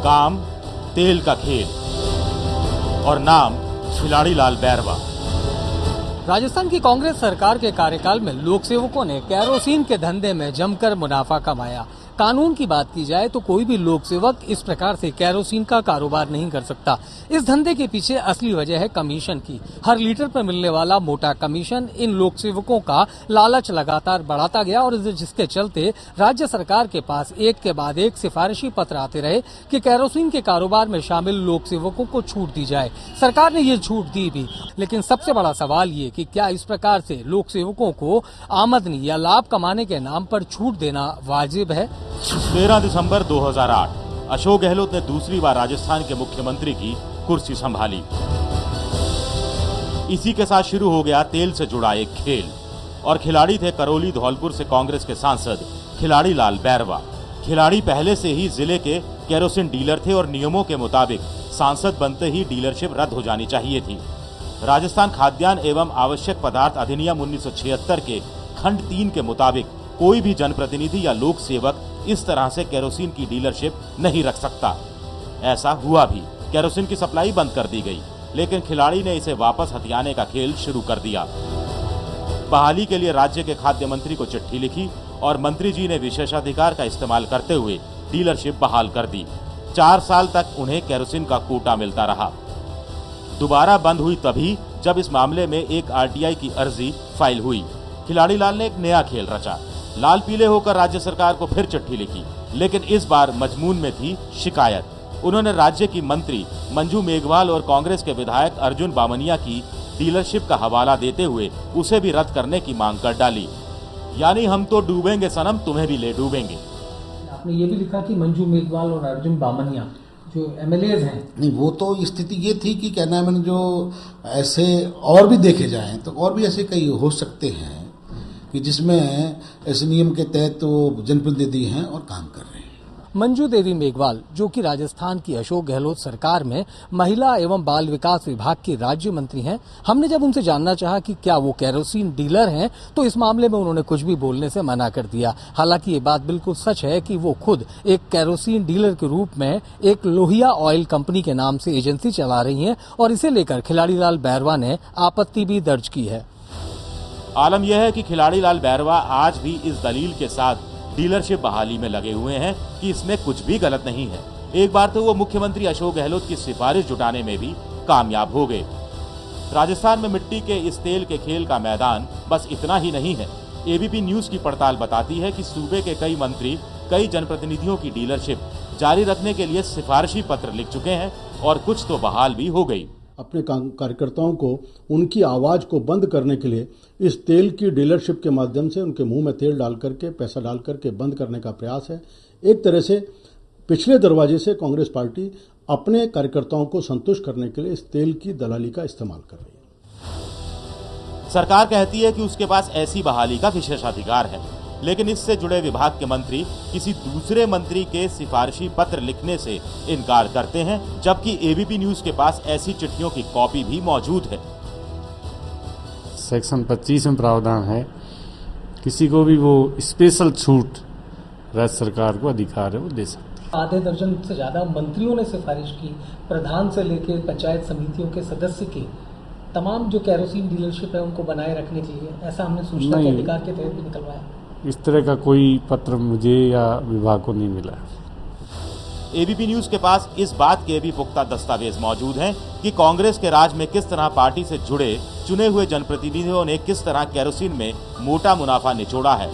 काम तेल का खेल और नाम खिलाड़ी लाल बैरवा। राजस्थान की कांग्रेस सरकार के कार्यकाल में लोक सेवकों ने केरोसिन के धंधे में जमकर मुनाफा कमाया। कानून की बात की जाए तो कोई भी लोक सेवक इस प्रकार से केरोसिन का कारोबार नहीं कर सकता। इस धंधे के पीछे असली वजह है कमीशन की। हर लीटर पर मिलने वाला मोटा कमीशन इन लोक सेवकों का लालच लगातार बढ़ाता गया और जिसके चलते राज्य सरकार के पास एक के बाद एक सिफारिशी पत्र आते रहे कि केरोसिन के कारोबार में शामिल लोक सेवकों को छूट दी जाए। सरकार ने ये छूट दी भी, लेकिन सबसे बड़ा सवाल ये कि क्या इस प्रकार से लोक सेवकों को आमदनी या लाभ कमाने के नाम पर छूट देना वाजिब है? 13 दिसंबर 2008 अशोक गहलोत ने दूसरी बार राजस्थान के मुख्यमंत्री की कुर्सी संभाली। इसी के साथ शुरू हो गया तेल से जुड़ा एक खेल और खिलाड़ी थे करौली धौलपुर से कांग्रेस के सांसद खिलाड़ी लाल बैरवा। खिलाड़ी पहले से ही जिले के केरोसिन डीलर थे और नियमों के मुताबिक सांसद बनते ही डीलरशिप रद्द हो जानी चाहिए थी। राजस्थान खाद्यान्न एवं आवश्यक पदार्थ अधिनियम 1976 के खंड 3 के मुताबिक कोई भी जनप्रतिनिधि या लोक सेवक इस तरह से केरोसिन की डीलरशिप नहीं रख सकता। ऐसा हुआ भी, केरोसिन की सप्लाई बंद कर दी गई, लेकिन खिलाड़ी ने इसे वापस हथियाने का खेल शुरू कर दिया। बहाली के लिए राज्य के खाद्य मंत्री को चिट्ठी लिखी और मंत्री जी ने विशेषाधिकार का इस्तेमाल करते हुए डीलरशिप बहाल कर दी। 4 साल तक उन्हें केरोसिन का कोटा मिलता रहा। दोबारा बंद हुई तभी जब इस मामले में एक आरटीआई की अर्जी फाइल हुई। खिलाड़ी लाल ने एक नया खेल रचा। लाल पीले होकर राज्य सरकार को फिर चिट्ठी लिखी, लेकिन इस बार मजमून में थी शिकायत। उन्होंने राज्य की मंत्री मंजू मेघवाल और कांग्रेस के विधायक अर्जुन बामनिया की डीलरशिप का हवाला देते हुए उसे भी रद्द करने की मांग कर डाली। यानी हम तो डूबेंगे सनम, तुम्हें भी ले डूबेंगे। आपने ये भी लिखा कि मंजू मेघवाल और अर्जुन बामनिया जो एमएलएज हैं, नहीं, वो तो स्थिति ये थी कि क्या नाम है, जो ऐसे और भी देखे जाएं तो और भी ऐसे कई हो सकते हैं कि जिसमें इस नियम के तहत तो जनप्रतिनिधि हैं और काम कर रहे हैं। मंजू देवी मेघवाल, जो कि राजस्थान की अशोक गहलोत सरकार में महिला एवं बाल विकास विभाग की राज्य मंत्री हैं, हमने जब उनसे जानना चाहा कि क्या वो केरोसिन डीलर हैं, तो इस मामले में उन्होंने कुछ भी बोलने से मना कर दिया। हालांकि ये बात बिल्कुल सच है कि वो खुद एक केरोसिन डीलर के रूप में एक लोहिया ऑयल कंपनी के नाम से एजेंसी चला रही हैं और इसे लेकर खिलाड़ी लाल बैरवा ने आपत्ति भी दर्ज की है। आलम यह है कि खिलाड़ी लाल बैरवा आज भी इस दलील के साथ डीलरशिप बहाली में लगे हुए हैं कि इसमें कुछ भी गलत नहीं है। एक बार तो वो मुख्यमंत्री अशोक गहलोत की सिफारिश जुटाने में भी कामयाब हो गए। राजस्थान में मिट्टी के इस तेल के खेल का मैदान बस इतना ही नहीं है। एबीपी न्यूज की पड़ताल बताती है कि सूबे के कई मंत्री कई जनप्रतिनिधियों की डीलरशिप जारी रखने के लिए सिफारिशी पत्र लिख चुके हैं और कुछ तो बहाल भी हो गई। अपने कार्यकर्ताओं को उनकी आवाज़ को बंद करने के लिए इस तेल की डीलरशिप के माध्यम से उनके मुंह में तेल डाल करके, पैसा डाल करके बंद करने का प्रयास है। एक तरह से पिछले दरवाजे से कांग्रेस पार्टी अपने कार्यकर्ताओं को संतुष्ट करने के लिए इस तेल की दलाली का इस्तेमाल कर रही है। सरकार कहती है कि उसके पास ऐसी बहाली का विशेषाधिकार है, लेकिन इससे जुड़े विभाग के मंत्री किसी दूसरे मंत्री के सिफारिशी पत्र लिखने से इनकार करते हैं, जबकि एबीपी न्यूज के पास ऐसी चिट्ठियों की कॉपी भी मौजूद है। सेक्शन 25 में प्रावधान है, किसी को भी वो स्पेशल छूट राज्य सरकार को अधिकार है वो दे सकती है। आधे दर्जन से ज्यादा मंत्रियों ने सिफारिश की, प्रधान से लेकर पंचायत समितियों के सदस्य की, तमाम जो केरोसिन डीलरशिप है उनको बनाए रखने के लिए। ऐसा हमने सूचना के अधिकार के तहत भी निकलवाया। इस तरह का कोई पत्र मुझे या विभाग को नहीं मिला। एबीपी न्यूज के पास इस बात के भी पुख्ता दस्तावेज मौजूद हैं कि कांग्रेस के राज में किस तरह पार्टी से जुड़े चुने हुए जनप्रतिनिधियों ने किस तरह केरोसिन में मोटा मुनाफा निचोड़ा है।